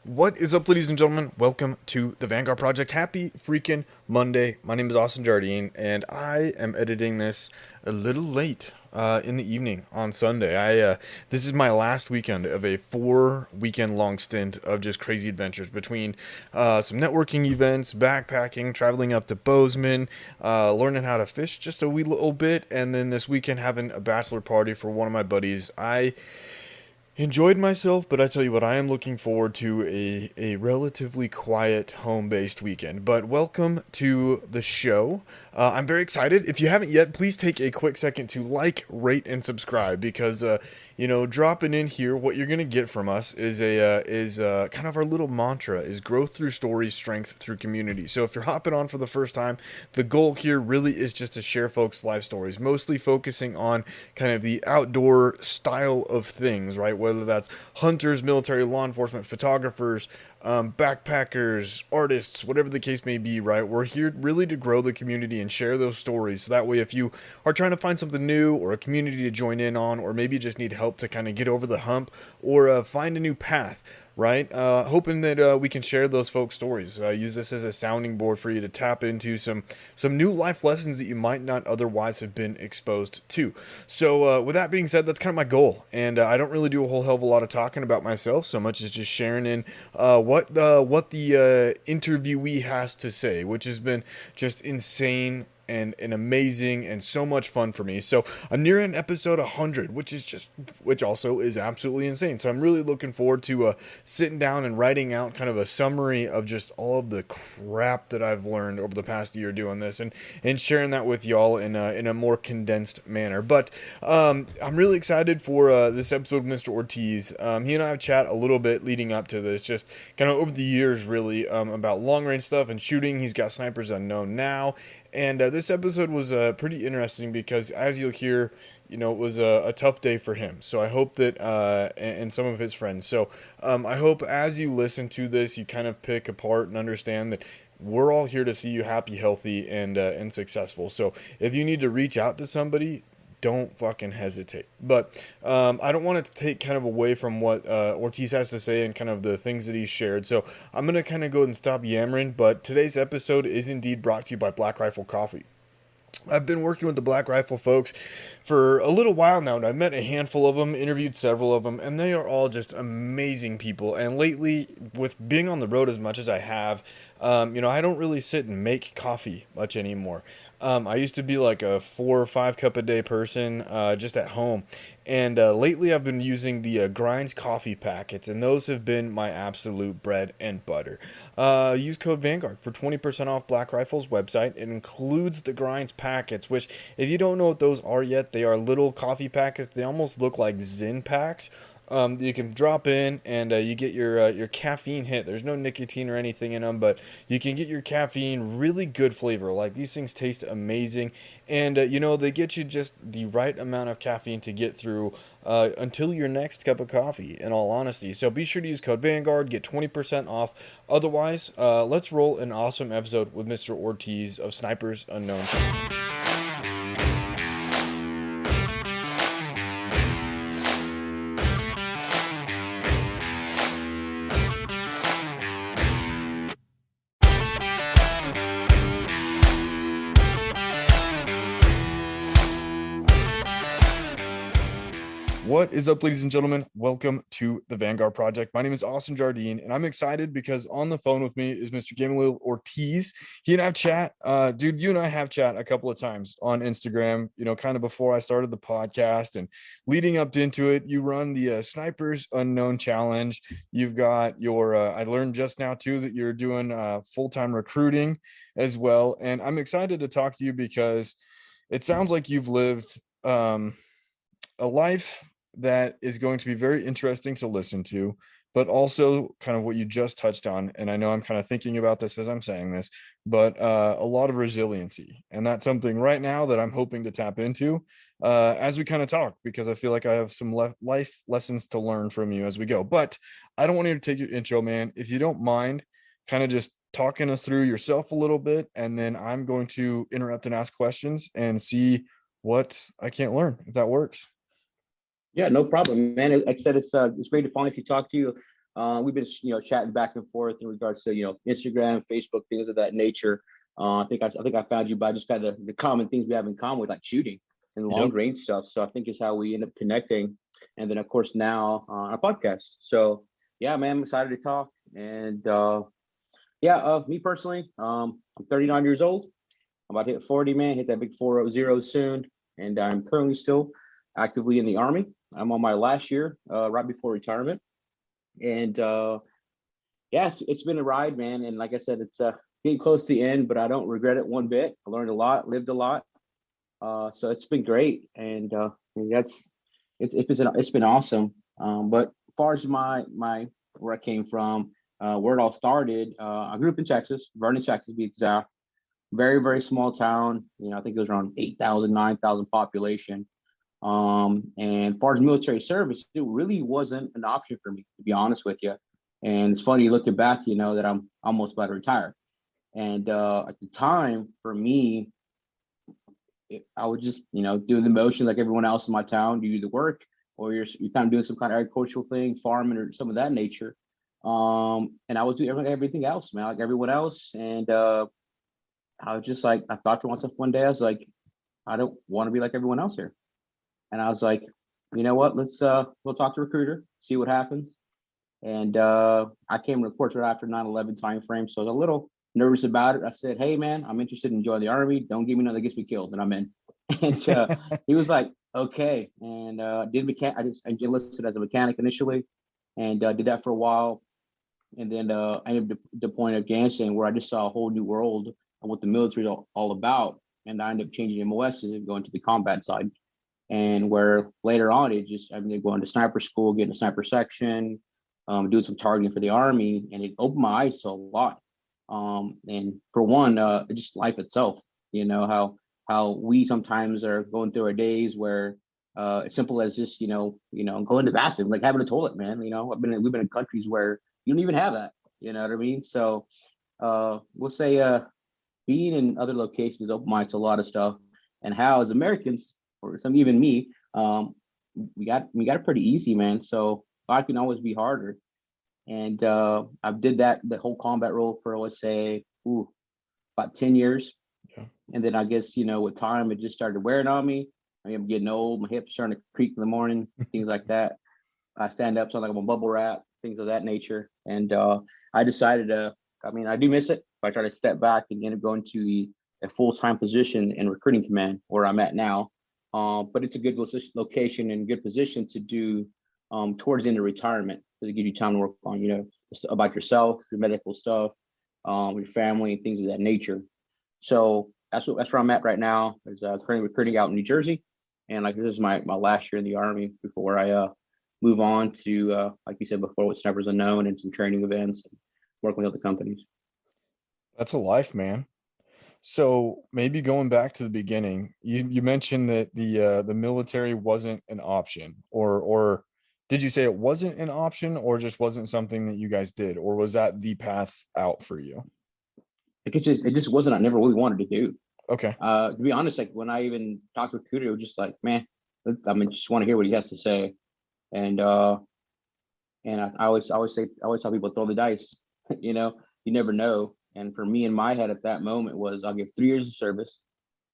What is up, ladies and gentlemen? Welcome to the Vanguard Project. Happy freaking Monday. My name is Austin Jardine, and I am editing this a little late in the evening on Sunday. This is my last weekend of a 4 weekend long stint of just crazy adventures between some networking events, backpacking, traveling up to Bozeman, learning how to fish just a wee little bit, and then this weekend having a bachelor party for one of my buddies. I enjoyed myself, but I tell you what, I am looking forward to a relatively quiet home-based weekend. But welcome to the show. I'm very excited. If you haven't yet, please take a quick second to like, rate, and subscribe because dropping in here, what you're gonna get from us is kind of our little mantra: is growth through stories, strength through community. So if you're hopping on for the first time, the goal here really is just to share folks' life stories, mostly focusing on kind of the outdoor style of things, right? Whether that's hunters, military, law enforcement, photographers, backpackers, artists, whatever the case may be, right? We're here really to grow the community and share those stories. So that way, if you are trying to find something new or a community to join in on, or maybe just need help to kind of get over the hump or find a new path, right? Hoping that we can share those folks' stories. Use this as a sounding board for you to tap into some new life lessons that you might not otherwise have been exposed to. So, with that being said, that's kind of my goal, and I don't really do a whole hell of a lot of talking about myself so much as just sharing in what the interviewee has to say, which has been just insane and amazing and so much fun for me. So I'm nearing episode 100, which also is absolutely insane. So I'm really looking forward to sitting down and writing out kind of a summary of just all of the crap that I've learned over the past year doing this, and sharing that with y'all in a more condensed manner. But I'm really excited for this episode with Mr. Ortiz. He and I have chat a little bit leading up to this, just kind of over the years, really, about long range stuff and shooting. He's got Snipers Unknown now, and this episode was pretty interesting because, as you'll hear, it was a tough day for him. So I hope that, and some of his friends. So I hope as you listen to this, you kind of pick apart and understand that we're all here to see you happy, healthy, and successful. So if you need to reach out to somebody, don't fucking hesitate. But I don't want to take kind of away from what Ortiz has to say and kind of the things that he's shared. So I'm going to kind of go and stop yammering. But today's episode is indeed brought to you by Black Rifle Coffee. I've been working with the Black Rifle folks for a little while now, and I've met a handful of them, interviewed several of them, and they are all just amazing people. And lately, with being on the road as much as I have, I don't really sit and make coffee much anymore. I used to be like a 4 or 5 cup a day person, just at home. And lately I've been using the Grinds coffee packets, and those have been my absolute bread and butter. Use code Vanguard for 20% off Black Rifle's website. It includes the Grinds packets, which, if you don't know what those are yet, they are little coffee packets. They almost look like Zen packs. You can drop in, and you get your caffeine hit. There's no nicotine or anything in them, but you can get your caffeine. Really good flavor. Like, these things taste amazing, and they get you just the right amount of caffeine to get through until your next cup of coffee, in all honesty. So be sure to use code Vanguard, get 20% off. Otherwise, let's roll an awesome episode with Mr. Ortiz of Snipers Unknown. What is up, ladies and gentlemen? Welcome to the Vanguard Project. My name is Austin Jardine, and I'm excited because on the phone with me is Mr. Gamalil Ortiz. He and I have chat. Dude, you and I have chat a couple of times on Instagram, kind of before I started the podcast and leading up into it. You run the Snipers Unknown Challenge. You've got your, I learned just now too that you're doing full-time recruiting as well. And I'm excited to talk to you because it sounds like you've lived a life that is going to be very interesting to listen to, but also kind of what you just touched on. And I know I'm kind of thinking about this as I'm saying this, but a lot of resiliency. And that's something right now that I'm hoping to tap into as we kind of talk, because I feel like I have some life lessons to learn from you as we go. But I don't want you to take your intro, man. If you don't mind, kind of just talking us through yourself a little bit, and then I'm going to interrupt and ask questions and see what I can't learn, if that works. Yeah, no problem, man. Like I said, it's great to finally talk to you. We've been, chatting back and forth in regards to, Instagram, Facebook, things of that nature. I think I found you by just kind of the common things we have in common with like shooting and long Yep. range stuff. So I think is how we end up connecting. And then of course now on our podcast. So yeah, man, I'm excited to talk. And me personally, I'm 39 years old. I'm about to hit 40, man, hit that big 40 soon. And I'm currently still actively in the Army. I'm on my last year, right before retirement. And yeah, it's been a ride, man. And like I said, it's getting close to the end, but I don't regret it one bit. I learned a lot, lived a lot. So it's been great. And that's it's been awesome. But as far as my where I came from, where it all started, I grew up in Texas, Vernon, Texas, to be exact. Very, very small town. I think it was around 8,000, 9,000 population. And as far as military service, it really wasn't an option for me, to be honest with you. And it's funny looking back, that I'm almost about to retire. And at the time, for me, I would just, do the motions like everyone else in my town. You do the work, or you're kind of doing some kind of agricultural thing, farming or some of that nature. And I would do everything else, man, like everyone else. And I was just like, I thought to myself one day, I was like, I don't want to be like everyone else here. And I was like, you know what? We'll talk to recruiter, see what happens. And I came to reports right after 9/11 time frame. So I was a little nervous about it. I said, hey man, I'm interested in joining the Army. Don't give me nothing that gets me killed, and I'm in. And he was like, okay. And I just enlisted as a mechanic initially, and did that for a while. And then I ended up deploying to Afghanistan, where I just saw a whole new world of what the military is all about. And I ended up changing MOS and going to the combat side. And where later on, I mean, going to sniper school, getting a sniper section, doing some targeting for the Army, and it opened my eyes to a lot. And for one, just life itself, how we sometimes are going through our days where as simple as just, going to the bathroom, like having a toilet, man. We've been in countries where you don't even have that, you know what I mean? So we'll say being in other locations opened my eyes to a lot of stuff, and how as Americans, or some even me, we got it pretty easy, man. So life can always be harder. And I did the whole combat role for, let's say, about 10 years. Yeah. And then I guess, with time, it just started wearing on me. I mean, I'm getting old, my hips starting to creak in the morning, things like that. I stand up, sound like I'm a bubble wrap, things of that nature. And I decided I do miss it. But I try to step back and end up going to a full-time position in recruiting command where I'm at now. But it's a good location and good position to do towards the end of retirement, to give you time to work on, about yourself, your medical stuff, your family, and things of that nature. So that's where I'm at right now. Is currently recruiting out in New Jersey, and like this is my last year in the Army before I move on to like you said before, with Snipers Unknown and some training events, and working with other companies. That's a life, man. So maybe going back to the beginning, you mentioned that the military wasn't an option, or did you say it wasn't an option, or just wasn't something that you guys did, or was that the path out for you? It just wasn't. I never really wanted to do. Okay. To be honest, like when I even talked to recruiter, it was just like, man, just want to hear what he has to say. And I always tell people throw the dice. You never know. And for me, in my head at that moment was I'll give 3 years of service,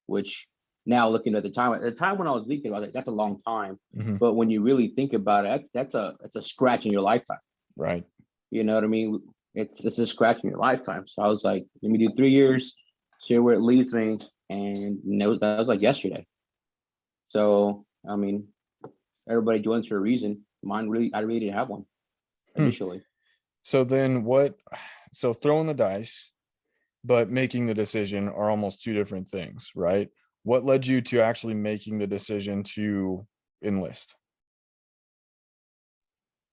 which now looking at the time when I was thinking about it, that's a long time. Hmm. But when you really think about it, that's a scratch in your lifetime. Right. You know what I mean? It's a scratch in your lifetime. So I was like, let me do 3 years, see where it leads me. And that was like yesterday. So I mean, everybody joins for a reason. I really didn't have one Hmm. initially. So then what? So throwing the dice, but making the decision are almost two different things, right? What led you to actually making the decision to enlist?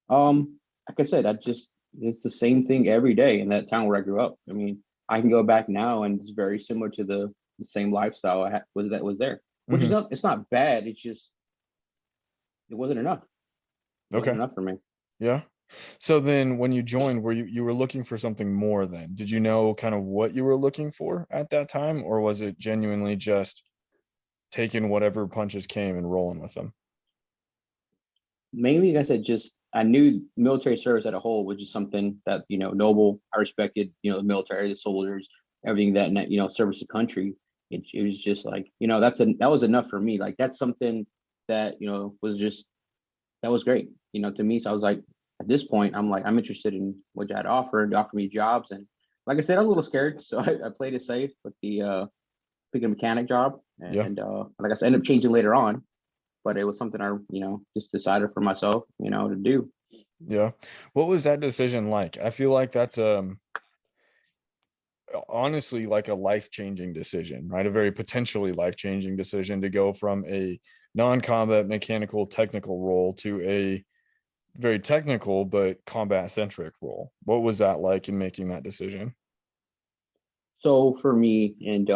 Like I said, it's the same thing every day in that town where I grew up. I mean, I can go back now and it's very similar to the same lifestyle was there, which is Hmm. it's not bad. It's just it wasn't enough. It wasn't Okay. enough for me. Yeah. So then when you joined, were you were looking for something more then? Did you know kind of what you were looking for at that time, or was it genuinely just taking whatever punches came and rolling with them? Mainly, like I said, just I knew military service as a whole was just something that, noble. I respected, the military, the soldiers, everything that, service the country. It was just like, that was enough for me. Like that's something that, was just, that was great, to me. So I was like, at this point, I'm like, I'm interested in what you had to offer, to offer me jobs. And like I said, I'm a little scared. So I played it safe with the picking a mechanic job. Yeah. And like I said, I ended up changing later on, but it was something I, just decided for myself, to do. Yeah. What was that decision like? I feel like that's honestly like a life-changing decision, right? A very potentially life-changing decision to go from a non-combat mechanical technical role to a very technical but combat centric role. What was that like in making that decision? So for me, and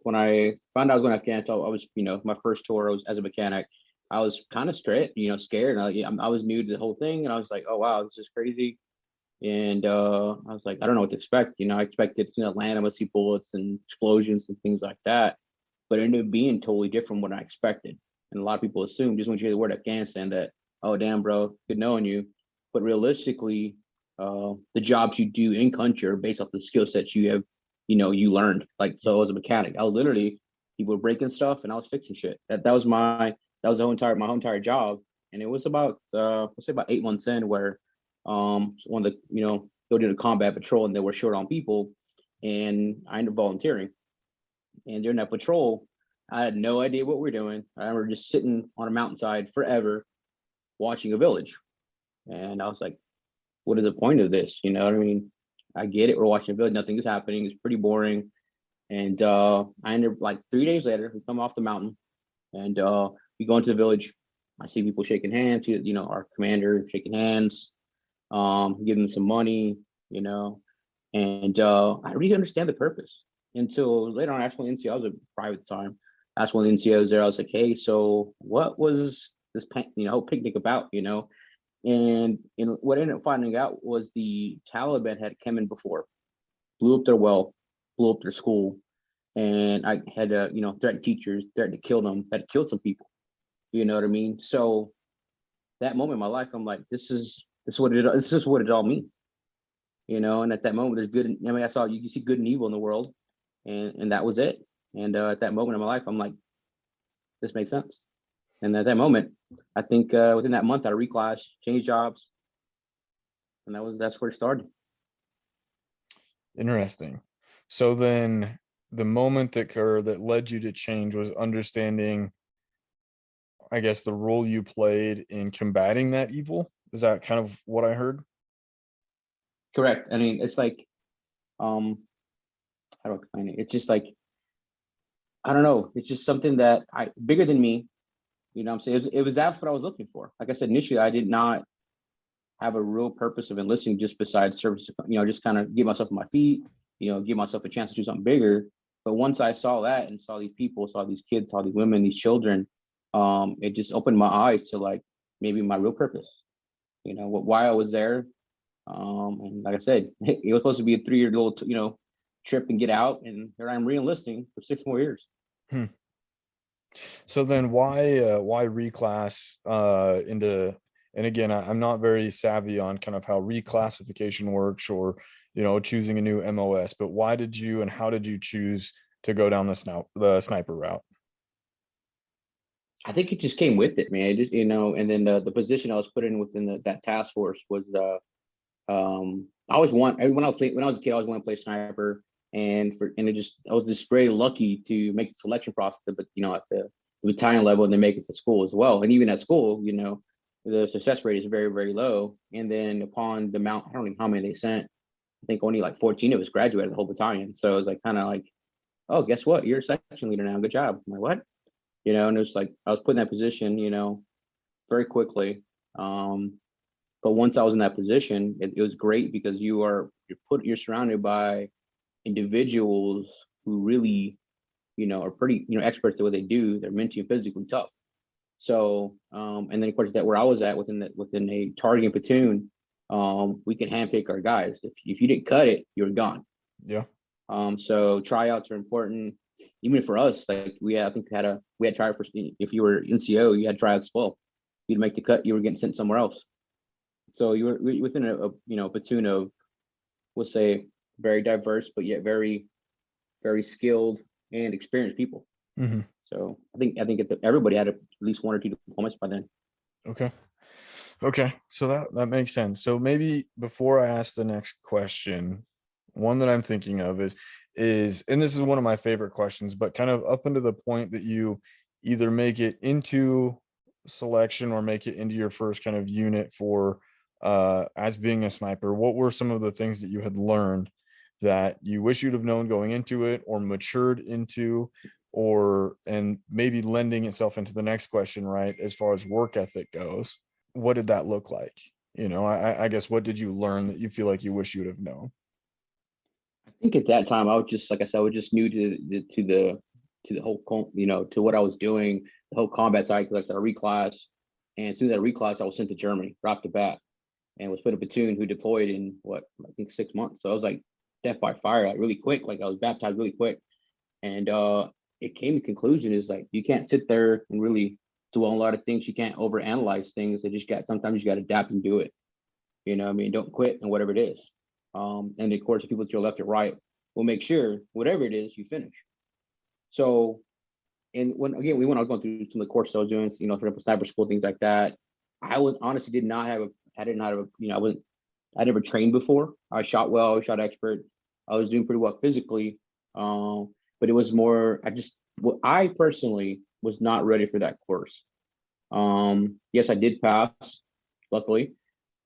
when I found out I was going to Afghanistan, I was, my first tour was as a mechanic. I was kind of straight, scared. I was new to the whole thing, and I was like, oh wow, this is crazy. And I was like, I don't know what to expect. I expected to land, I would see bullets and explosions and things like that, but it ended up being totally different from what I expected. And a lot of people assume just when you hear the word Afghanistan that, oh damn, bro, good knowing you. But realistically, the jobs you do in country are based off the skill sets you have, you learned. Like so, as a mechanic, I was literally people were breaking stuff and I was fixing shit. That was my whole entire job, and it was about let's say about 8 months in where one of the go to the combat patrol and they were short on people, and I ended up volunteering. And during that patrol, I had no idea what we are doing. I remember just sitting on a mountainside forever watching a village, and I was like, what is the point of this? You know what I mean? I get it. We're watching a village. Nothing is happening. It's pretty boring. And I ended up like 3 days later, we come off the mountain and we go into the village. I see people shaking hands, our commander shaking hands, giving them some money, you know, and I really understand the purpose until later on. I asked one of the NCO, I was a private time. I asked one of the NCOs there, I was like, hey, so what was this, picnic about, And what I ended up finding out was the Taliban had come in before, blew up their well, blew up their school, and I had to, threaten teachers, threatened to kill them, had killed some people. You know what I mean? So that moment in my life, I'm like, this is what it all means. And at that moment, there's good. I mean, I saw you see good and evil in the world, and that was it. And at that moment in my life, I'm like, this makes sense. And at that moment, I think within that month, I reclassed, changed jobs, and that's where it started. Interesting. So then the moment that led you to change was understanding, I guess, the role you played in combating that evil. Is that kind of what I heard? Correct. I mean, it's like, um, how do I explain it? It's just like, I don't know. It's just something that I bigger than me. What I'm saying? It was that's what I was looking for. Like I said initially, I did not have a real purpose of enlisting just besides service, just kind of get myself on my feet, give myself a chance to do something bigger. But once I saw that and saw these people, saw these kids, saw these women, these children, it just opened my eyes to like maybe my real purpose, why I was there. And like I said, it was supposed to be a 3-year little, trip and get out. And here I'm re-enlisting for 6 more years. Hmm. So then why reclass into, and again, I'm not very savvy on kind of how reclassification works or, choosing a new MOS, but why did you and how did you choose to go down the sniper route? I think it just came with it, man. It just, and then the position I was put in within that task force was I always when I was a kid, I always wanted to play sniper, and I was just very lucky to make the selection process, but at the battalion level and then make it to school as well. And even at school, the success rate is very, very low. And then upon the amount, I don't know how many they sent. I think only like 14 of us graduated the whole battalion. So it was like kind of like, oh, guess what? You're a section leader now. Good job. I'm like, what? And it was like I was put in that position, very quickly. But once I was in that position, it was great because you're surrounded by individuals who really, are pretty, experts at what they do. They're mentally and physically tough. So, and then of course that where I was at within a targeting platoon, we can handpick our guys. If you didn't cut it, you're gone. Yeah. So tryouts are important. Even for us, like I think we had tryout for, if you were NCO, you had tryouts as well. you'd make the cut, you were getting sent somewhere else. So you were within a platoon of, we'll say, very diverse, but yet very, very skilled and experienced people. Hmm. So I think everybody had at least one or two diplomas by then. Okay. Okay. So that makes sense. So maybe before I ask the next question, one that I'm thinking of is and this is one of my favorite questions, but kind of up into the point that you either make it into selection or make it into your first kind of unit for as being a sniper, what were some of the things that you had learned that you wish you'd have known going into it or matured into, or and maybe lending itself into the next question, right? As far as work ethic goes, what did that look like? I guess what did you learn that you feel like you wish you would have known? I think at that time I was just, like I said, I was just new to the whole to what I was doing, the whole combat cycle, like the reclass. And as soon as I reclassed, I was sent to Germany right off the bat and was put in a platoon who deployed in what I think 6 months. So I was like death by fire, like really quick. Like I was baptized really quick. And it came to conclusion is like you can't sit there and really do a lot of things. You can't overanalyze things. They just got sometimes you got to adapt and do it. You know what I mean? Don't quit and whatever it is. And of course, the people to your left or right will make sure whatever it is you finish. So, and when again we went, I was going through some of the courses I was doing, for example, sniper school, things like that. I was honestly did not have a, I did not have a, I never trained before. I shot well, I shot expert. I was doing pretty well physically, but it was more. I personally was not ready for that course. Yes, I did pass, luckily,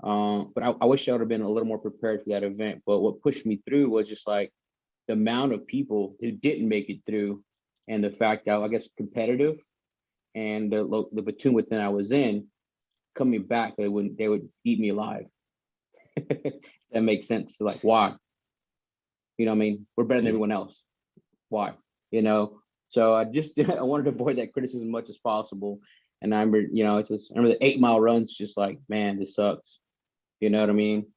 but I wish I would have been a little more prepared for that event. But what pushed me through was just like the amount of people who didn't make it through, and the fact that I guess competitive, and the platoon within I was in coming back, they would eat me alive. That makes sense. Like why? You know what I mean? We're better than Yeah. everyone else. Why? You know. So I just I wanted to avoid that criticism as much as possible. And I remember, I remember the 8 mile runs, just like, man, this sucks. You know what I mean?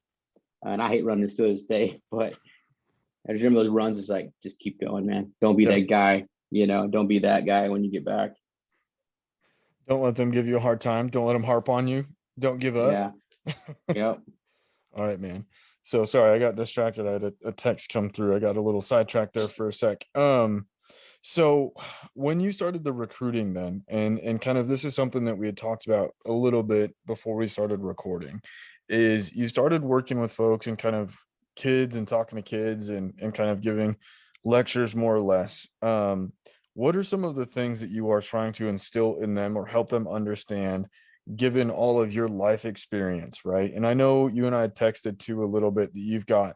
And I hate running still to this day, but I just remember those runs. It's like, just keep going, man. Don't be Yeah. that guy. Don't be that guy when you get back. Don't let them give you a hard time. Don't let them harp on you. Don't give up. Yeah. Yep. All right, man. So sorry, I got distracted. I had a text come through. I got a little sidetracked there for a sec. So when you started the recruiting then, and kind of this is something that we had talked about a little bit before we started recording, is you started working with folks and kind of kids and talking to kids and kind of giving lectures more or less. What are some of the things that you are trying to instill in them or help them understand given all of your life experience, right? And I know you and I had texted too a little bit that you've got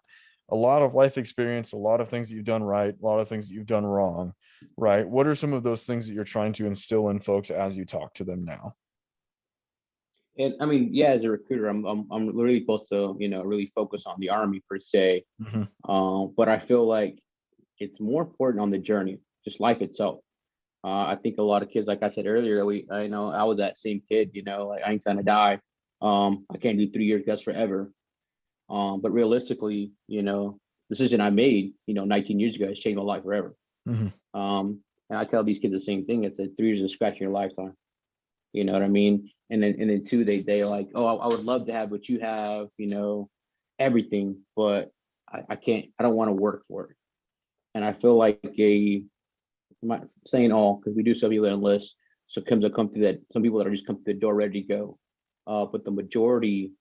a lot of life experience, a lot of things that you've done right, a lot of things that you've done wrong, right? What are some of those things that you're trying to instill in folks as you talk to them now? And I mean, yeah, as a recruiter, I'm really supposed to, really focus on the Army per se. Hmm. But I feel like it's more important on the journey, just life itself. I think a lot of kids, like I said earlier, I know I was that same kid, like I ain't trying to die. I can't do 3 years, that's forever. But realistically, decision I made, 19 years ago has changed my life forever. Hmm. And I tell these kids the same thing. It's 3 years of scratching your lifetime. You know what I mean? And then two, they like, oh, I would love to have what you have, everything, but I can't. I don't want to work for it. And I feel like I'm not saying all because we do some people that enlist. So comes that come through that. Some people that are just come through the door ready to go, but the majority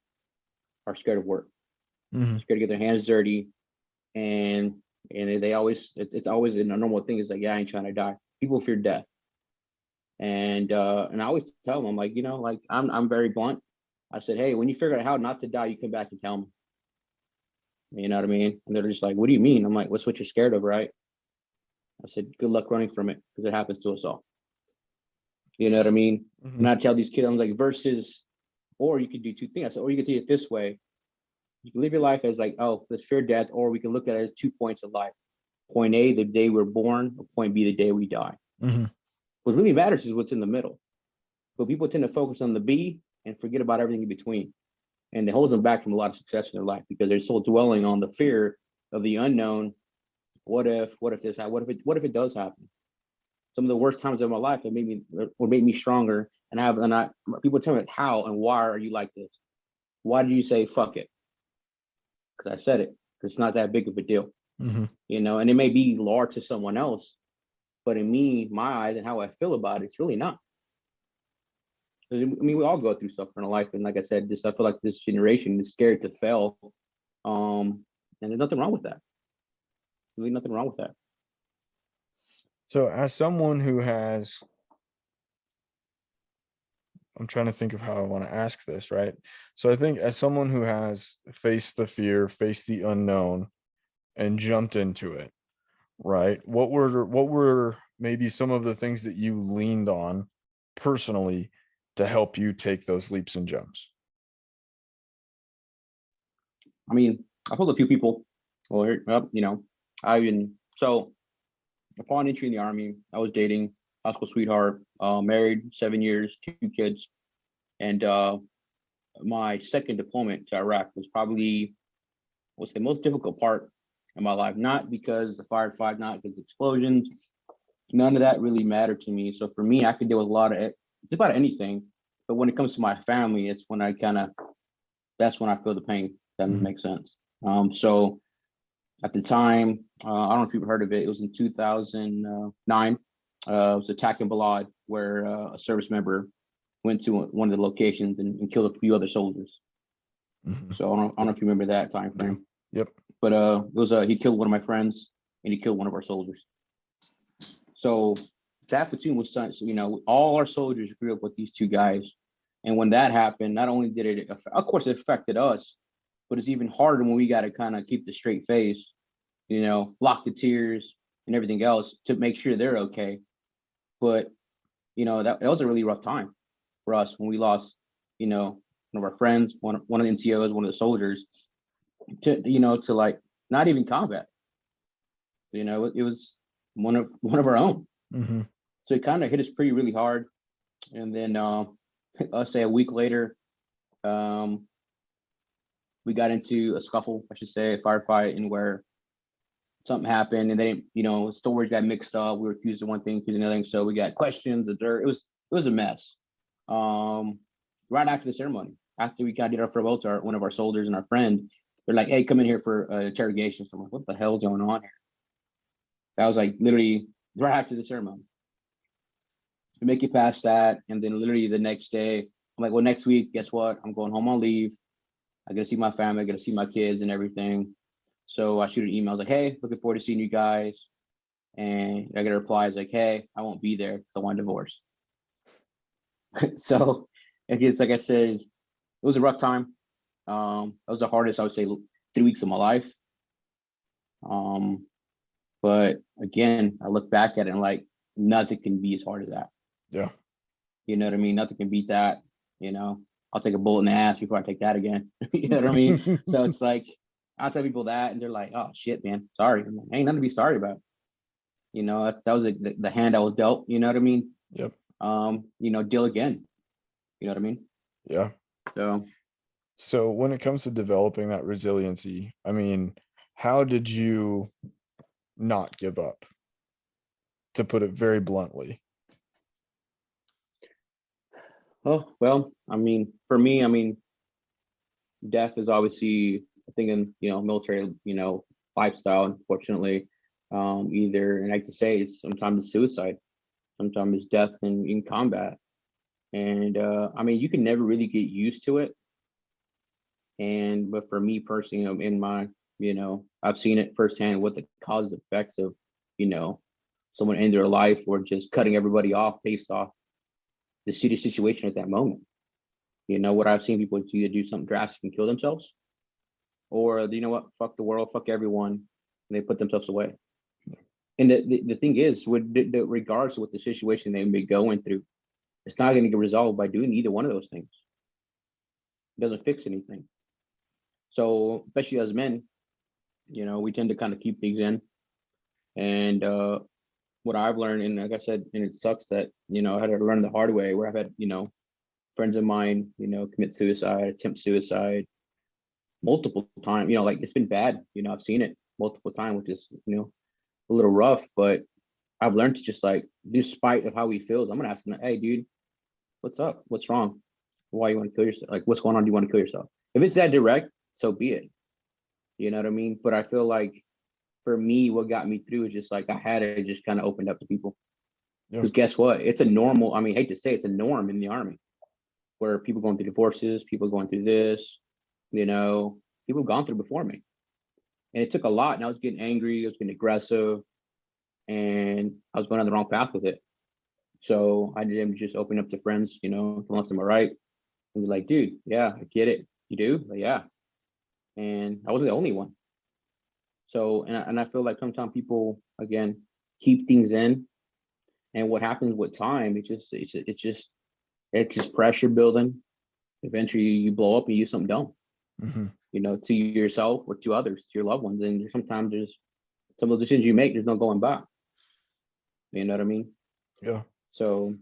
are scared of work, Hmm. scared to get their hands dirty, and they always it's always a normal thing. Is like, yeah, I ain't trying to die. People fear death. And I always tell them, I'm like, like I'm very blunt. I said, hey, when you figure out how not to die, you come back and tell me. You know what I mean? And they're just like, what do you mean? I'm like, what's what you're scared of, right? I said, good luck running from it because it happens to us all. You know what I mean? Hmm. And I tell these kids, I'm like, versus, or you could do two things. I said, or you could do it this way. You can live your life as like, oh, let's fear death, or we can look at it as 2 points of life. Point A, the day we're born, or point B, the day we die. Hmm. What really matters is what's in the middle. But people tend to focus on the B and forget about everything in between. And it holds them back from a lot of success in their life because they're still dwelling on the fear of the unknown. What if this, what if it does happen? Some of the worst times of my life have made me stronger And people tell me like, how and why are you like this? Why did you say fuck it? Because I said it. It's not that big of a deal, Mm-hmm. and it may be large to someone else, but in me, my eyes, and how I feel about it, it's really not. I mean, we all go through stuff in our life, and like I said, I feel like this generation is scared to fail, and there's nothing wrong with that. Really, nothing wrong with that. So, as someone who has, I'm trying to think of how I want to ask this, right? So, I think as someone who has faced the fear, faced the unknown, and jumped into it, right? What were maybe some of the things that you leaned on personally to help you take those leaps and jumps? I mean, I told a few people, or I even so upon entering the army, I was dating high school sweetheart, married 7 years, 2 kids, and my second deployment to Iraq was probably the most difficult part of my life. Not because the firefight, not because of explosions, none of that really mattered to me. So for me, I could deal with a lot of just about anything, but when it comes to my family, it's when that's when I feel the pain. That Mhm. makes sense. So at the time, I don't know if you've heard of it. It was in 2009. It was attack in Balad, where a service member went to one of the locations and killed a few other soldiers. Mhm. So I don't know if you remember that time Do. frame, Yep. but it was he killed one of my friends and he killed one of our soldiers. So that platoon was such, all our soldiers grew up with these two guys, and when that happened, not only did it, of course, it affected us, but it's even harder when we got to kind of keep the straight face, block the tears and everything else to make sure they're okay. But that was a really rough time for us when we lost, one of our friends, one of the NCOs, one of the soldiers, to like not even combat. It was one of our own. Mhm. So it kind of hit us pretty really hard. And then let's say a week later, um, we got into a scuffle, I should say, a firefight, and where something happened, and they, storage got mixed up. We were accused of one thing, accused of another thing. So we got questions, the dirt. It was a mess. Right after the ceremony, after we did our farewell to one of our soldiers and our friend, they're like, "Hey, come in here for interrogation." So I'm like, "What the hell's going on here?" That was like literally right after the ceremony. We make it past that, and then literally the next day, I'm like, "Well, next week, guess what? I'm going home on leave. I got to see my family, I got to see my kids and everything." So I shoot an email like, "Hey, looking forward to seeing you guys." And I get a reply like, "Hey, I won't be there because I want a divorce." So I guess, like I said, it was a rough time. That was the hardest, I would say, 3 weeks of my life. But again, I look back at it and like nothing can be as hard as that. Yeah. You know what I mean? Nothing can beat that. I'll take a bullet in the ass before I take that again. You know what I mean? So it's like I'll tell people that, and they're like, "Oh shit, man, sorry." I'm like, "Ain't nothing to be sorry about." That was the hand I was dealt. You know what I mean? Yep. Deal again. You know what I mean? Yeah. So So when it comes to developing that resiliency, I mean, how did you not give up? To put it very bluntly. oh well, I mean, for me, I mean, death is obviously I think in military lifestyle. Unfortunately, either and I like to say it's sometimes it's suicide, sometimes it's death in combat, and I mean you can never really get used to it. And but for me personally, in my I've seen it firsthand what the cause effects of you know someone ending their life or just cutting everybody off based off the serious situation at that moment. What I've seen people do, either do something drastic and kill themselves, or what, fuck the world, fuck everyone, and they put themselves away. And the thing is, with regards to what the situation they may be going through, it's not going to get resolved by doing either one of those things. It doesn't fix anything. So, especially as men, we tend to kind of keep things in. And what I've learned, and like I said, and it sucks that I had to learn the hard way, where I've had friends of mine, commit suicide, attempt suicide multiple times. Like it's been bad. I've seen it multiple times, which is a little rough, but I've learned to just like, despite of how he feels, I'm gonna ask him, "Hey, dude, what's up? What's wrong? Why you want to kill yourself? Like, what's going on? Do you want to kill yourself? If it's that direct, so be it. You know what I mean? But I feel like for me, what got me through is just like I had to just kind of open up to people. Yeah. Because guess what? It's a normal, I mean, I hate to say it's a norm in the army where people going through divorces, people going through this, you know, people have gone through before me. And it took a lot. And I was getting angry, I was getting aggressive, and I was going on the wrong path with it. So I didn't just open up to friends, you know, unless I'm all right. And like, dude, yeah, I get it. You do? Like, yeah. And I wasn't the only one. So, and I feel like sometimes people, again, keep things in. And what happens with time, it's just pressure building. Eventually you blow up and you do something dumb, Mm-hmm. you know, to yourself or to others, to your loved ones. And sometimes there's some of the decisions you make, there's no going back. You know what I mean? Yeah. So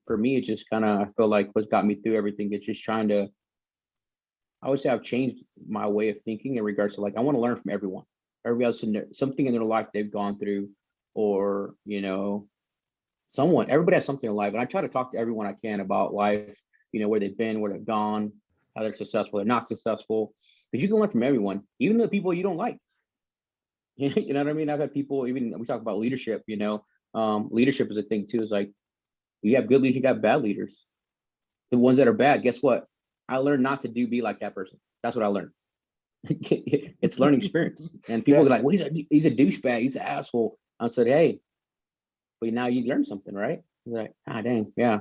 for me, it's just kind of, I feel like what's got me through everything, it's just trying to, I would say I've changed my way of thinking in regards to like, I want to learn from everyone. Everybody else in there, something in their life they've gone through, or, you know, everybody has something in life. And I try to talk to everyone I can about life, you know, where they've been, where they've gone, how they're successful, they're not successful. Because you can learn from everyone, even the people you don't like. You know what I mean? I've had people, even we talk about leadership, you know, leadership is a thing too. Is like you have good leaders, you got bad leaders. The ones that are bad, guess what? I learned not to be like that person. That's what I learned. It's learning experience. And people Yeah. are like, well, he's a douchebag, he's an asshole. I said, hey, but now you learn something, right? You're like, ah, dang, yeah.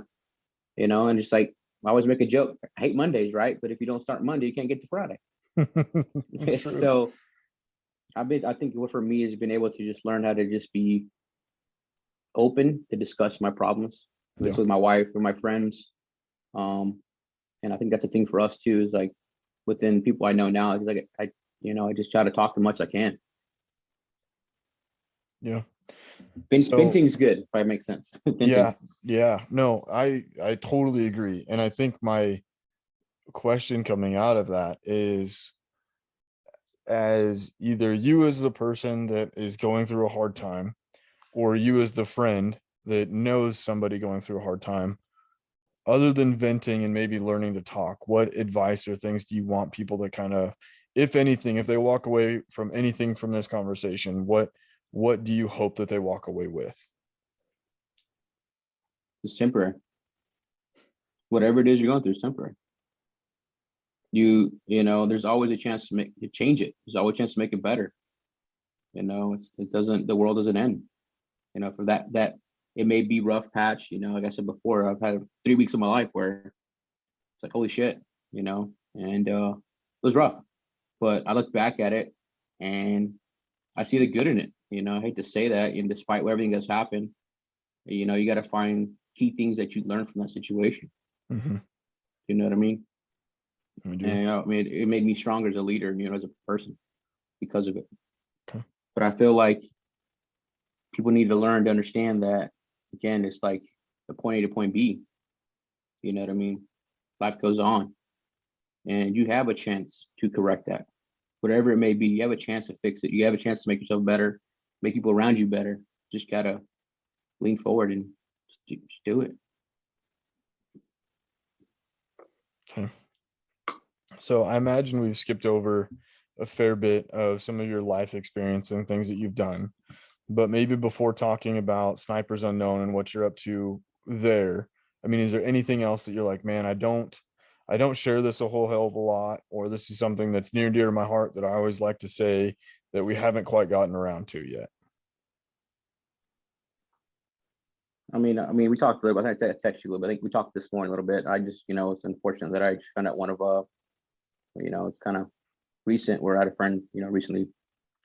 You know, and just like I always make a joke. I hate Mondays, right? But if you don't start Monday, you can't get to Friday. That's true. So I think what for me has been able to just learn how to just be open to discuss my problems. This Yeah. with my wife, with my friends. And I think that's a thing for us too, is like within people I know now, it's like I just try to talk as much as I can. Yeah. So Venting's good, if that makes sense. yeah, Venting. yeah. No, I totally agree. And I think my question coming out of that is, as either you as the person that is going through a hard time, or you as the friend that knows somebody going through a hard time, other than venting and maybe learning to talk, what advice or things do you want people to kind of, if anything, if they walk away from anything from this conversation, what do you hope that they walk away with? It's temporary. Whatever it is you're going through is temporary. You know, there's always a chance to change it. There's always a chance to make it better. You know, it doesn't, the world doesn't end. You know, for that it may be rough patch, you know, like I said before, I've had 3 weeks of my life where it's like, holy shit, you know, and it was rough. But I look back at it and I see the good in it. You know, I hate to say that, and despite everything that's happened, you know, you got to find key things that you learn from that situation. Mm-hmm. You know what I mean? I do. And I mean, it made me stronger as a leader, you know, as a person because of it. Okay. But I feel like people need to learn to understand that, again, it's like the point A to point B. You know what I mean? Life goes on, and you have a chance to correct that. Whatever it may be, you have a chance to fix it. You have a chance to make yourself better, make people around you better. Just gotta lean forward and just do it. Okay. So I imagine we've skipped over a fair bit of some of your life experience and things that you've done. But maybe before talking about Snipers Unknown and what you're up to there, I mean, is there anything else that you're like, man, I don't share this a whole hell of a lot, or this is something that's near and dear to my heart that I always like to say that we haven't quite gotten around to yet? I mean, we talked a little bit. I text you a little bit. I think we talked this morning a little bit. I just, you know, it's unfortunate that I just found out one of, you know, it's kind of recent where I had a friend, you know, recently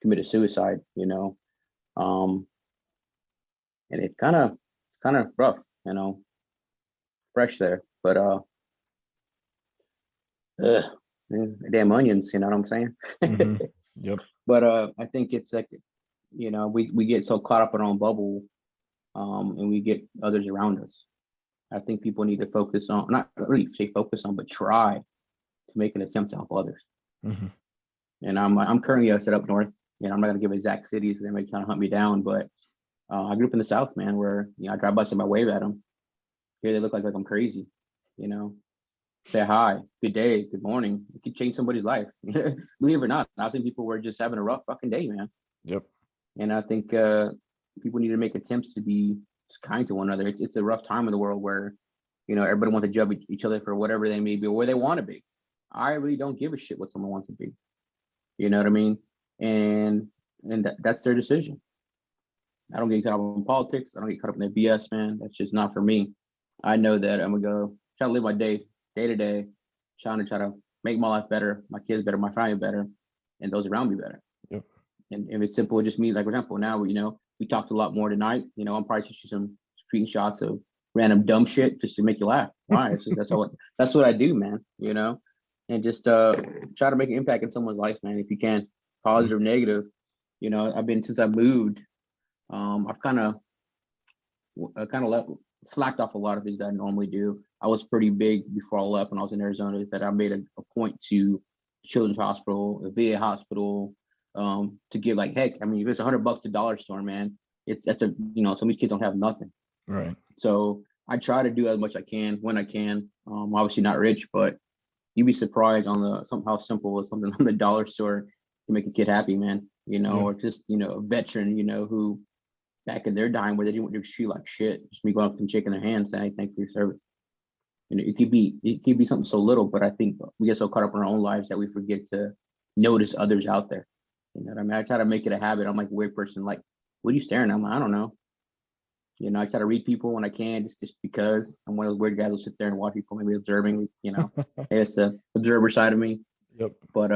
committed suicide. You know, um, and it's kind of rough. You know, fresh there, but ugh, damn onions. You know what I'm saying? Mm-hmm. Yep. But I think it's like, you know, we get so caught up in our own bubble, and we get others around us. I think people need to focus on, not really say focus on, but try to make an attempt to help others. Mm-hmm. And I'm currently set up north. You know, I'm not gonna give exact cities, they may try to hunt me down, but I grew up in the South, man, where, you know, I drive by somebody, wave at them. Here they look like I'm crazy. say hi, good day, good morning. It could change somebody's life. Believe it or not, I've seen people who are just having a rough fucking day, man. Yep. And I think people need to make attempts to be kind to one another. It's a rough time in the world where, everybody wants to judge each other for whatever they may be or where they want to be. I really don't give a shit what someone wants to be. You know what I mean? And that's their decision. I don't get caught up in politics. I don't get caught up in the BS, man. That's just not for me. I know that I'm gonna go try to live my day to day, trying to make my life better, my kids better, my family better, and those around me better. Yep. And if it's simple, just me, like for example, now we talked a lot more tonight. I'm probably teaching some screenshots of random dumb shit just to make you laugh. Why? That's what I do, man. And just try to make an impact in someone's life, man. If you can, positive, negative. I've been since I moved. I've kind of slacked off a lot of things that I normally do. I was pretty big before I left when I was in Arizona that I made a point to Children's Hospital, the VA hospital, to give like, heck, I mean, if it's $100 to dollar store, man, that's some of these kids don't have nothing. Right. So I try to do as much I can when I can. Obviously not rich, but you'd be surprised on how simple something on the dollar store can make a kid happy, man. Or just a veteran, who back in their time where they didn't treat like shit, just me going up and shaking their hands saying, "Thank you for your service." It could be something so little, but I think we get so caught up in our own lives that we forget to notice others out there. You know what I mean? I try to make it a habit. I'm like a weird person. Like, what are you staring at? I'm like, I don't know. I try to read people when I can, just because I'm one of those weird guys who sit there and watch people, maybe observing. It's the observer side of me. Yep. But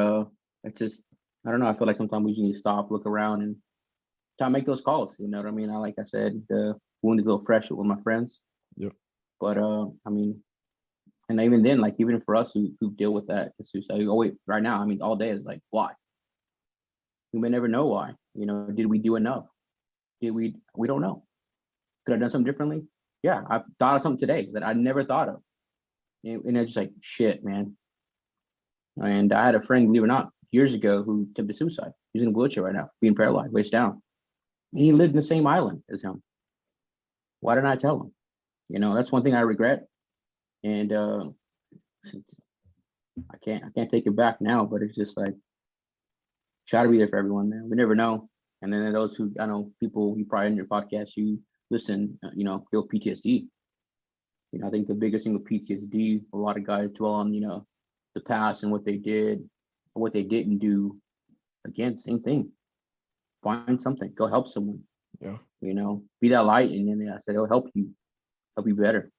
it's just, I don't know. I feel like sometimes we need to stop, look around, and try to make those calls. You know what I mean? Like I said, the wound is a little fresh with my friends. Yep. But I mean, and even then, like even for us who deal with that, it's just like, oh wait, right now, I mean, all day is like, why? We may never know why. Did we do enough? We don't know. Could I have done something differently? Yeah, I thought of something today that I never thought of. And it's just like, shit, man. And I had a friend, believe it or not, years ago who attempted suicide. He's in a wheelchair right now, being paralyzed, waist down. And he lived in the same island as him. Why didn't I tell him? That's one thing I regret. And I can't take it back now, but it's just like, try to be there for everyone, man. We never know. And then those who, I know people, you probably in your podcast, you listen, feel PTSD. I think the biggest thing with PTSD, a lot of guys dwell on, the past and what they did or what they didn't do. Again, same thing. Find something, go help someone. Yeah. Be that light. And then I said, it'll help you better.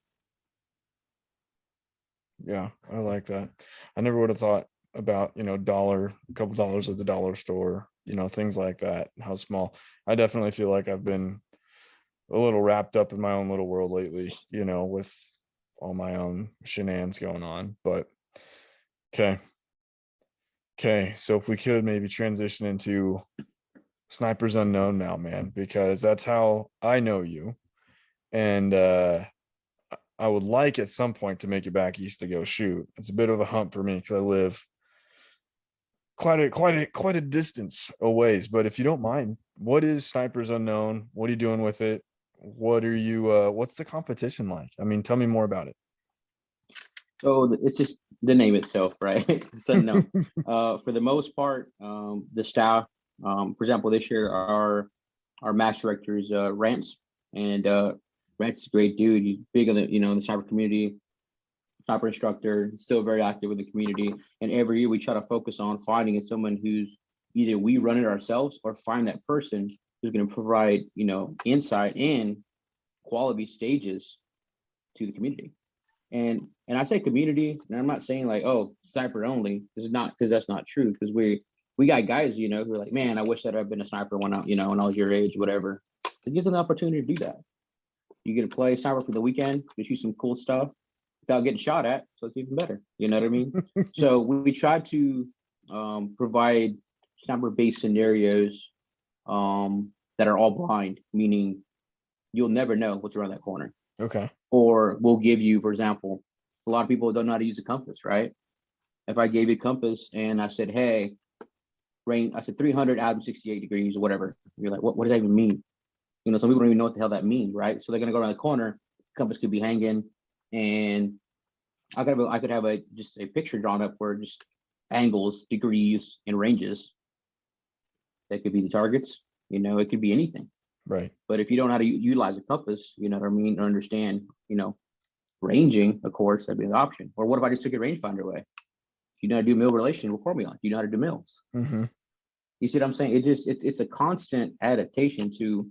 Yeah, I like that. I never would have thought about, a couple dollars at the dollar store, things like that, how small. I definitely feel like I've been a little wrapped up in my own little world lately, with all my own shenanigans going on. But okay. So if we could maybe transition into Snipers Unknown now, man, because that's how I know you. And I would like at some point to make it back east to go shoot. It's a bit of a hump for me because I live quite a distance away. But if you don't mind, what is Snipers Unknown? What are you doing with it? What's the competition like? I mean, tell me more about it. So it's just the name itself, right? It's unknown. For the most part, the staff, for example, this year our match director is Rance, and Rance is a great dude. He's big on the the cyber community, cyber instructor, still very active in the community. And every year we try to focus on finding someone who's either we run it ourselves or find that person who's going to provide insight and quality stages to the community. And I say community, and I'm not saying like, oh, sniper only. This is not, because that's not true. Because we got guys, who are like, man, I wish that I'd been a sniper when when I was your age, whatever. It gives them the opportunity to do that. You get to play sniper for the weekend, get you some cool stuff without getting shot at, so it's even better. You know what I mean? So we try to provide sniper-based scenarios that are all blind, meaning you'll never know what's around that corner. Okay. Or we'll give you, for example, a lot of people don't know how to use a compass, right? If I gave you a compass and I said, hey, I said 300 out of 68 degrees or whatever, you're like, what does that even mean? Some people don't even know what the hell that means, right? So they're going to go around the corner, compass could be hanging, and I could have a just a picture drawn up where just angles, degrees, and ranges. That could be the targets. It could be anything. Right. But if you don't know how to utilize a compass, you know what I mean, or understand, ranging, of course, that'd be an option. Or what if I just took a rangefinder away? You know how to do mill relation with formula. You know how to do mills. Mm-hmm. You see what I'm saying? It's a constant adaptation to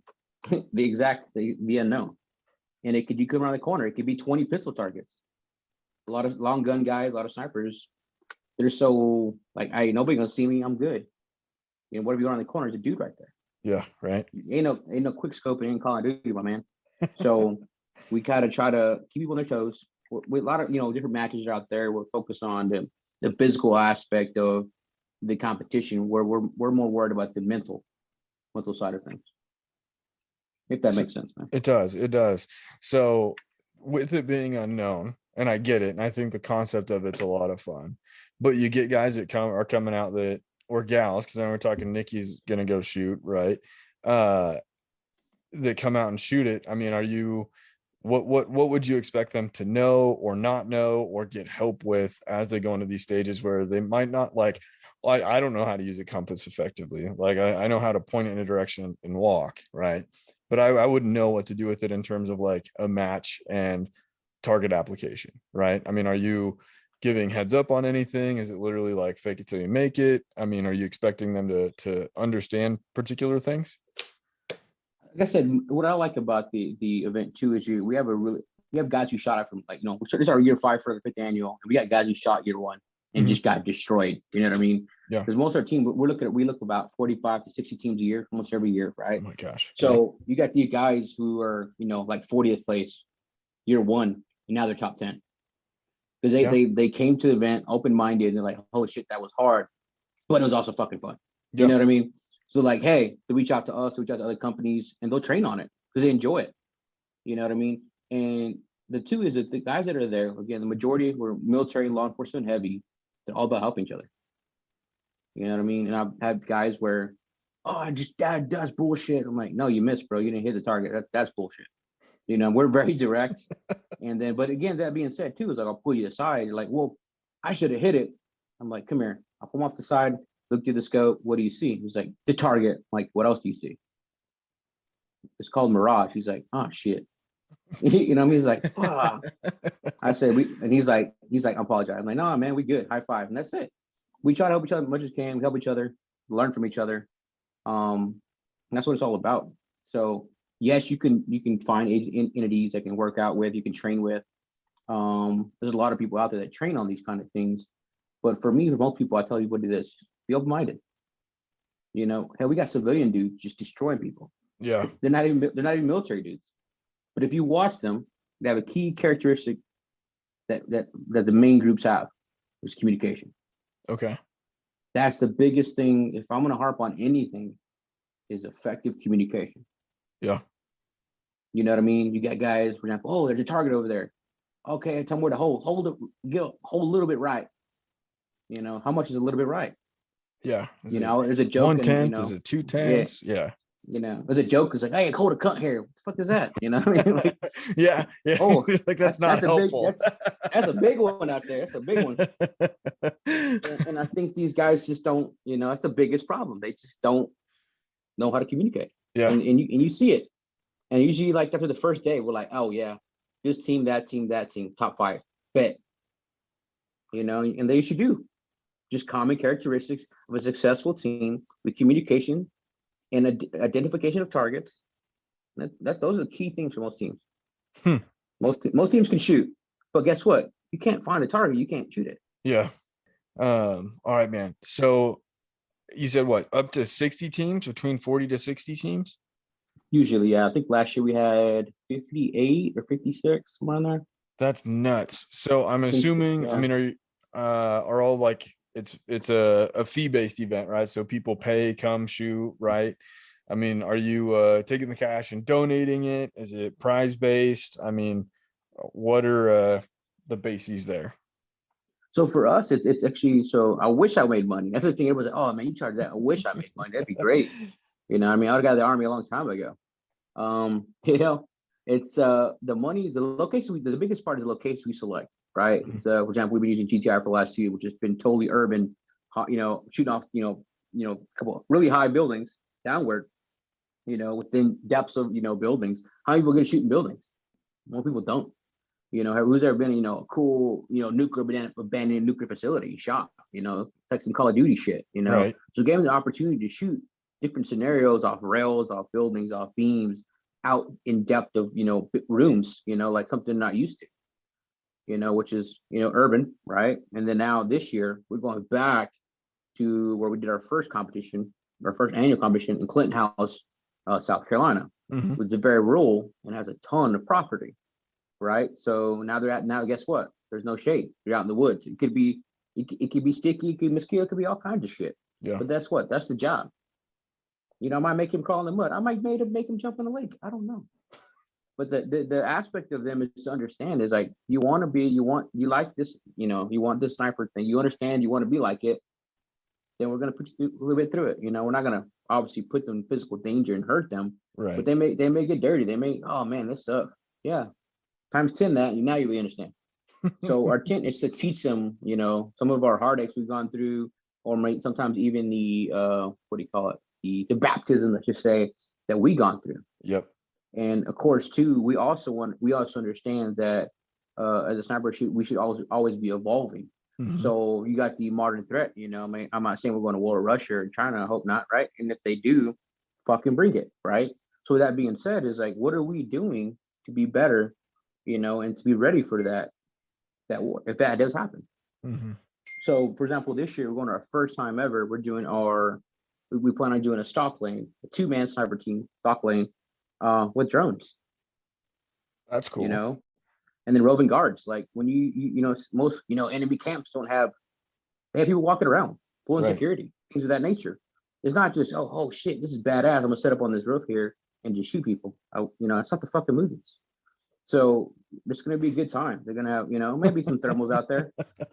the unknown. And you come around the corner, it could be 20 pistol targets. A lot of long gun guys, a lot of snipers, they're so like, hey, nobody gonna see me, I'm good. What if you go around the corner? There's a dude right there. Yeah, right. Ain't no quick scoping in Call of Duty, my man. So we gotta try to keep people on their toes. With a lot of different matches out there. We're focused on the physical aspect of the competition, where we're more worried about the mental side of things. If that makes sense, man. It does. It does. So with it being unknown, and I get it, and I think the concept of it's a lot of fun, but you get guys that are coming out or gals, because then we're talking Nikki's gonna go shoot, right? That come out and shoot it. I mean, what would you expect them to know or not know or get help with as they go into these stages where they might not like I don't know how to use a compass effectively. Like I know how to point it in a direction and walk, right? But I wouldn't know what to do with it in terms of like a match and target application, right? I mean, are you giving heads up on anything? Is it literally like fake it till you make it? I mean, are you expecting them to understand particular things? Like I said, what I like about the event too is we have guys who shot it from this is our year 5 for the 5th annual, and we got guys who shot year 1 and just got destroyed. You know what I mean? Yeah. Because most of our team, we look about 45 to 60 teams a year, almost every year, right? Oh my gosh. So you got these guys who are like 40th place year 1, and now they're top 10 because they came to the event open minded and they're like, holy shit, that was hard, but it was also fucking fun. You know what I mean? So like, hey, to reach out to us, reach out to other companies, and they'll train on it because they enjoy it. You know what I mean? And the two is that the guys that are there, again, the majority were military, law enforcement heavy. They're all about helping each other. You know what I mean? And I've had guys where, oh, that's bullshit. I'm like, no, you missed, bro. You didn't hit the target. That's bullshit. We're very direct. And then, but again, that being said too, is like, I'll pull you aside. You're like, well, I should have hit it. I'm like, come here. I'll pull him off the side. Look through the scope. What do you see? He's like, the target. I'm like, what else do you see? It's called Mirage. He's like, oh shit. He's like, fuck. I said, he's like, I apologize. I'm like, no, man, we good. High five. And that's it. We try to help each other as much as we can. We help each other, learn from each other. And that's what it's all about. So yes, you can find entities that can work out with, you can train with. There's a lot of people out there that train on these kind of things. But for me, for most people, I tell you what it is. Be open-minded. Hell, we got civilian dudes just destroying people. Yeah. They're not even military dudes. But if you watch them, they have a key characteristic that the main groups have, is communication. Okay. That's the biggest thing. If I'm gonna harp on anything, is effective communication. Yeah. You know what I mean? You got guys, for example, oh, there's a target over there. Okay, tell me where to hold. Hold a little bit right. How much is a little bit right? Yeah. There's a joke. 1/10, is it 2/10? Yeah. There's a joke. It's like, hey, hold a cut here. What the fuck is that? Like, yeah. Oh, like that's not helpful. That's a big one out there. That's a big one. And I think these guys just don't. That's the biggest problem. They just don't know how to communicate. Yeah. And you see it. And usually, like after the first day, we're like, oh yeah, this team, that team, top 5, bet. And they should do. Just common characteristics of a successful team with communication and identification of targets. Those are the key things for most teams. Most teams can shoot, but guess what? You can't find a target, you can't shoot it. Yeah. All right, man. So you said what? Up to 60 teams, between 40 to 60 teams? Usually, yeah. I think last year we had 58 or 56, somewhere in there. That's nuts. So I'm assuming, I mean, are all like, it's a fee-based event, right? So people pay, come shoot, right? I mean, are you taking the cash and donating it? Is it prize-based? I mean, what are the bases there? So for us, it's actually, so I wish I made money. That's the thing. Everyone's like, oh man, you charge that. I wish I made money. That'd be great. I mean, I would have got the Army a long time ago. It's the money, the location, the biggest part is the location we select. right? It's for example, we've been using GTI for the last 2 years, which has been totally urban, shooting off, a couple of really high buildings downward, within depths of, buildings. How many people get shooting buildings? More people don't. Who's ever been, a cool, nuclear abandoned nuclear facility shot, it's like some Call of Duty shit, Right. So it gave them the opportunity to shoot different scenarios off rails, off buildings, off beams, out in depth of, rooms, like something not used to, which is, urban, right? And then now this year, we're going back to where we did our first annual competition in Clinton House, South Carolina, Mm-hmm. which is very rural and has a ton of property, right? So now guess what? There's no shade. You're out in the woods. It could be sticky, it could be mosquito, it could be all kinds of shit. Yeah. But that's what? That's the job. I might make him crawl in the mud. I might make him jump in the lake. I don't know. But the aspect of them is to understand is like you like this, you want this sniper thing. You understand you want to be like it. Then we're gonna put you a little bit through it. We're not gonna obviously put them in physical danger and hurt them. Right. But they may get dirty. They may, oh man, this sucks. Yeah. Times 10 that, and now you really understand. So our intent is to teach them, some of our heartaches we've gone through, or sometimes even the what do you call it? The baptism, let's just say, that we gone through. Yep. And of course, too, we also understand that as a sniper shoot, we should always be evolving. Mm-hmm. So you got the modern threat, I'm not saying we're going to war with Russia or China, I hope not, right? And if they do, fucking bring it, right? So with that being said, is like, what are we doing to be better, and to be ready for that war if that does happen? Mm-hmm. So, for example, this year we're going to our first time ever. We're doing we plan on doing a stock lane, a 2-man sniper team stock lane, with drones. That's cool. And then roving guards. Like when most enemy camps they have people walking around, pulling Right. security, things of that nature. It's not just oh shit, this is badass. I'm gonna set up on this roof here and just shoot people. It's not the fucking movies. So it's gonna be a good time. They're gonna have maybe some thermals out there.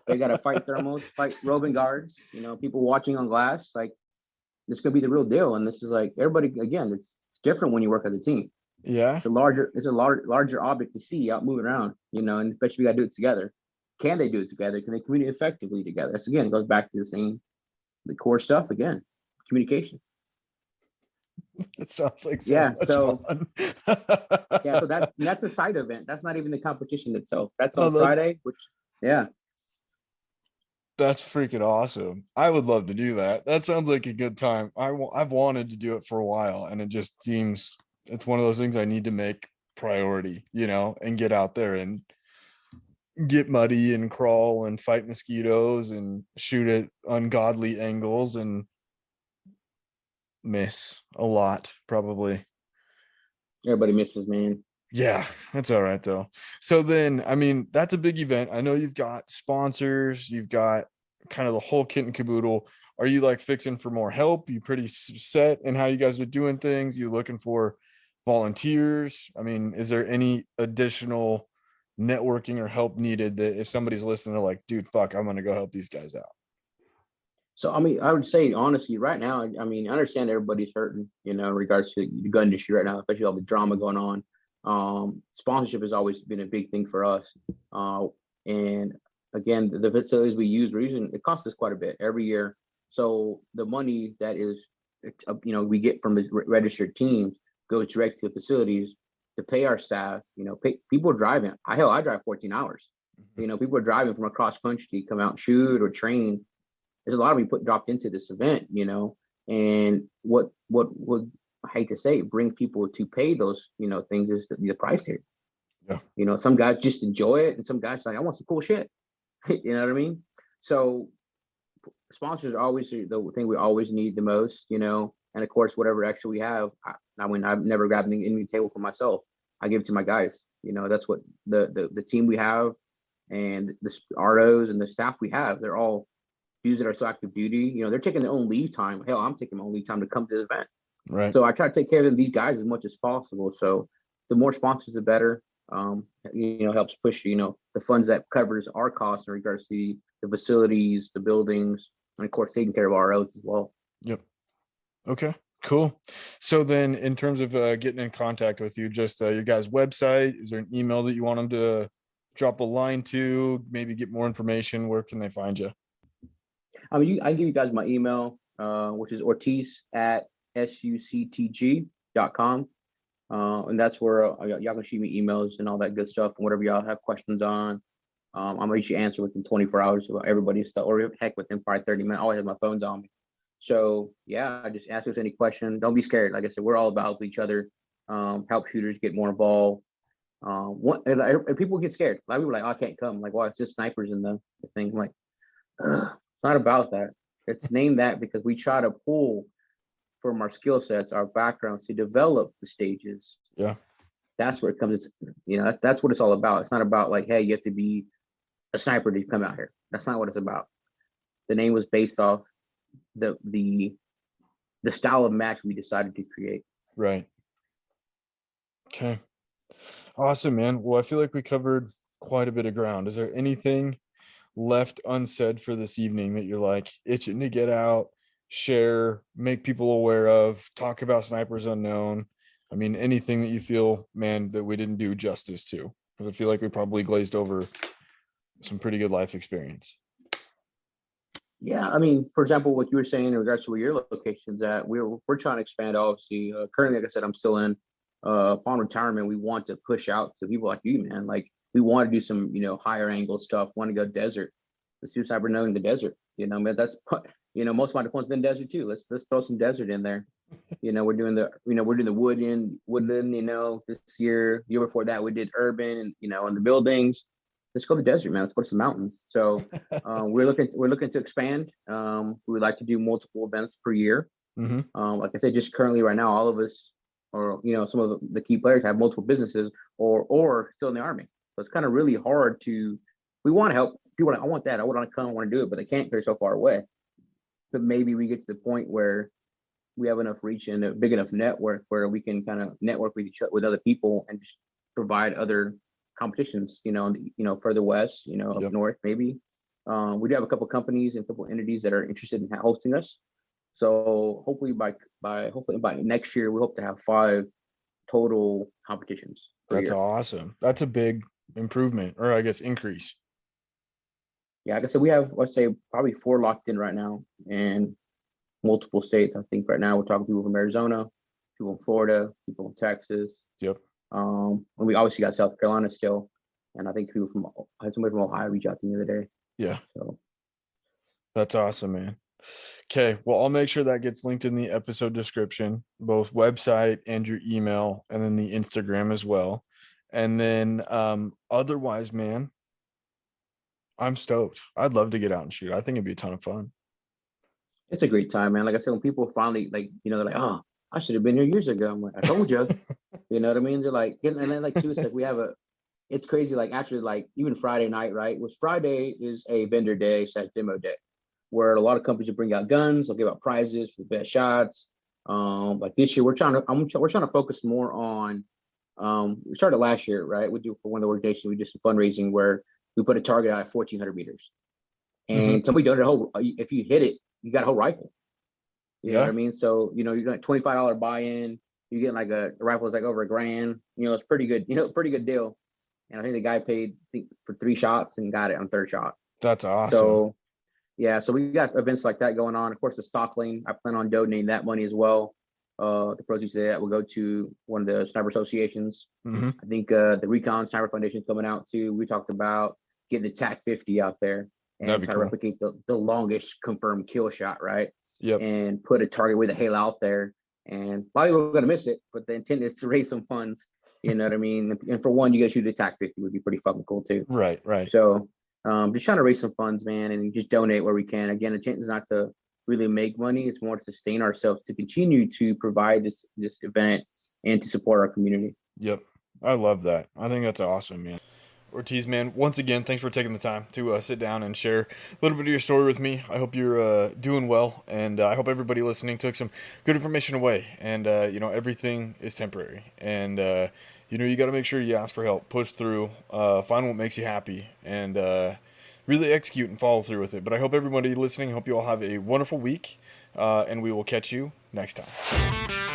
They gotta fight thermals, fight roving guards. People watching on glass. Like this could be the real deal. And this is like everybody again. It's different when you work as a team. Yeah. It's a larger object to see out moving around. And especially we gotta do it together. Can they do it together? Can they communicate effectively together? That's again, it goes back to the core stuff again, communication. It sounds like fun. Yeah, so that's a side event. That's not even the competition itself. That's on Oh, Friday, that's freaking awesome. I would love to do that. That sounds like a good time. I've wanted to do it for a while, and it just seems it's one of those things I need to make priority, and get out there and get muddy and crawl and fight mosquitoes and shoot at ungodly angles and miss a lot, probably. Everybody misses, man. Yeah, that's all right though. So then, I mean, that's a big event. I know you've got sponsors, you've got kind of the whole kit and caboodle. Are you like fixing for more help? You pretty set in how you guys are doing things? You looking for volunteers? I mean, is there any additional networking or help needed that if somebody's listening, they're like, dude, fuck, I'm gonna go help these guys out? So, I mean, I would say honestly, right now, I mean, I understand everybody's hurting, in regards to the gun industry right now, especially all the drama going on. Sponsorship has always been a big thing for us. And again, the facilities we're using, it costs us quite a bit every year. So the money that is, we get from the registered teams goes direct to the facilities to pay our staff, people are driving. I drive 14 hours. People are driving from across country to come out and shoot or train. There's a lot of me dropped into this event, and what would I hate to say bring people to pay those, things is the price tag. Yeah. Some guys just enjoy it, and some guys like I want some cool shit. You know what I mean? So sponsors are always the thing we always need the most, and of course whatever extra we have. I mean, I've never grabbed any table for myself. I give it to my guys. That's what the team we have, and the ROs and the staff we have. They're all dudes that are so active duty. They're taking their own leave time. Hell, I'm taking my own leave time to come to the event. Right. So I try to take care of these guys as much as possible. So the more sponsors, the better. Helps push, the funds that covers our costs in regards to the facilities, the buildings, and of course taking care of our ROs as well. Yep. Okay, cool. So then in terms of getting in contact with you, just your guys' website, is there an email that you want them to drop a line to, maybe get more information, where can they find you? I mean, I can give you guys my email, which is Ortiz at suctg.com. And that's where y'all can shoot me emails and all that good stuff and whatever y'all have questions on. I'm usually answer within 24 hours of everybody's stuff, or heck, within probably 30 minutes. I always have my phones on me. So yeah, just ask us any question. Don't be scared. Like I said, we're all about each other. Help shooters get more involved. If people get scared, a lot of people are like, oh, I can't come. I'm like, well, it's just snipers in the thing. I'm like, it's not about that. It's named that because we try to pull from our skill sets, our backgrounds to develop the stages. Yeah. That's where it comes. That's what it's all about. It's not about like, hey, you have to be a sniper to come out here. That's not what it's about. The name was based off the style of match we decided to create. Right. Okay. Awesome, man. Well, I feel like we covered quite a bit of ground. Is there anything left unsaid for this evening that you're like itching to get out, share, make people aware of, talk about Snipers Unknown? I mean, anything that you feel, man, that we didn't do justice to, because I feel like we probably glazed over some pretty good life experience. Yeah, I mean, for example, what you were saying in regards to where your location's at, we're trying to expand. Obviously, currently, like I said, I'm still in. Upon retirement, we want to push out to people like you, man. Like we want to do some, higher angle stuff. Want to go desert? Let's do cyber knowing the desert. Man, that's most of my deployments been desert too. Let's throw some desert in there. We're doing the woodland. This year, year before that, we did urban and in the buildings. Let's go to the desert, man. Let's go to some mountains. So we're looking to expand. We would like to do multiple events per year. Mm-hmm. Like I said, just currently right now, all of us, or some of the key players have multiple businesses or still in the army. So it's kind of really hard to. We want to help people. Like, I want that. I want to come. I want to do it, but they can't. They're so far away. But maybe we get to the point where we have enough reach and a big enough network where we can kind of network with other people and just provide other competitions, further west, up Yep. north, maybe. We do have a couple companies and a couple entities that are interested in hosting us. So hopefully by next year, we hope to have 5 total competitions per That's year. awesome. That's a big improvement, or I guess increase. Yeah, like I said, we have, let's say, probably 4 locked in right now in multiple states. I think right now we're talking to people from Arizona, people in Florida, people in Texas. Yep. And we obviously got South Carolina still, and I think I had somebody from Ohio reach out to me the other day. Yeah. So That's awesome, man. Okay, well, I'll make sure that gets linked in the episode description, both website and your email, and then the Instagram as well. And then otherwise, man, I'm stoked. I'd love to get out and shoot. I think it'd be a ton of fun. it's a great time, man. Like I said, when people finally they're like, oh, I should have been here years ago. I'm like, I told you. You know what I mean? They're like, and then like too, it's like it's crazy. Like actually, like even Friday night, right? Was Friday is a vendor day, /demo day, where a lot of companies will bring out guns, they'll give out prizes for the best shots. Like this year, we're trying to focus more on. We started last year, right? We do for one of the organizations, we did some fundraising where we put a target out at 1,400 meters, and somebody donated a whole. If you hit it, you got a whole rifle. You know what I mean? So you got $25 buy-in. You get like a rifle is like over $1,000. It's pretty good. Pretty good deal. And I think the guy paid for 3 shots and got it on 3rd shot. That's awesome. So yeah, so we got events like that going on. Of course, the stock lane, I plan on donating that money as well. The proceeds of that will go to one of the sniper associations. Mm-hmm. I think the Recon Sniper Foundation is coming out too. We talked about getting the TAC 50 out there and try to replicate the longest confirmed kill shot, right? Yep. And put a target with a halo out there. And probably we're going to miss it, but the intent is to raise some funds. You know what I mean? And for one, you got to shoot a TAC 50 would be pretty fucking cool too. Right. So just trying to raise some funds, man, and just donate where we can. Again, the intent is not to really make money. It's more to sustain ourselves, to continue to provide this event and to support our community. Yep. I love that. I think that's awesome, man. Ortiz, man, once again, thanks for taking the time to sit down and share a little bit of your story with me. I hope you're doing well, and I hope everybody listening took some good information away. And, everything is temporary. And, you got to make sure you ask for help, push through, find what makes you happy, and really execute and follow through with it. But I hope everybody listening, hope you all have a wonderful week, and we will catch you next time.